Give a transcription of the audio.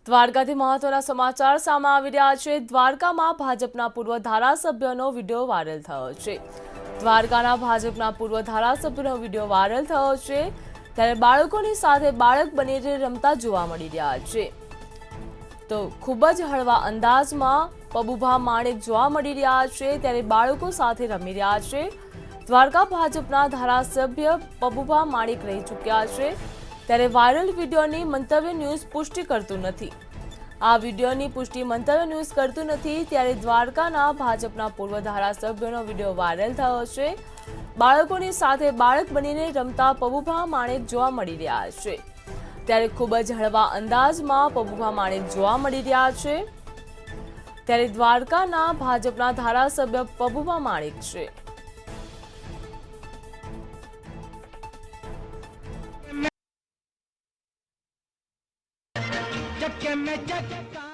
દ્વારકાથી મહત્વના સમાચાર સામે આવી રહ્યા છે। દ્વારકામાં ભાજપના પૂર્વ ધારાસભ્યનો વિડીયો વાયરલ થયો છે। દ્વારકાના ભાજપના પૂર્વ ધારાસભ્યનો વિડીયો વાયરલ થયો છે, ત્યારે બાળકોની સાથે બાળક બનીને રમતા જોવા મળી રહ્યા છે। તો ખૂબ જ હળવા અંદાજમાં પબુભા માણેક જોવા મળી રહ્યા છે, ત્યારે બાળકો સાથે રમી રહ્યા છે। દ્વારકા ભાજપના ધારાસભ્ય પબુભા માણેક રહી ચૂક્યા છે, ત્યારે વાયરલ વિડીયોની મંતવ્ય ન્યૂઝ પુષ્ટિ કરતું નથી। આ વિડીયોની પુષ્ટિ મંતવ્ય ન્યૂઝ કરતું નથી, ત્યારે દ્વારકાના ભાજપના પૂર્વ ધારાસભ્યનો વિડીયો વાયરલ થયો છે। બાળકોની સાથે બાળક બનીને રમતા પબુભા માણેક જોવા મળી રહ્યા છે, ત્યારે ખૂબ જ હળવા અંદાજમાં પબુભા માણેક જોવા મળી રહ્યા છે। ત્યારે દ્વારકાના ભાજપના ધારાસભ્ય પબુભા માણેક છે। झटके में झटका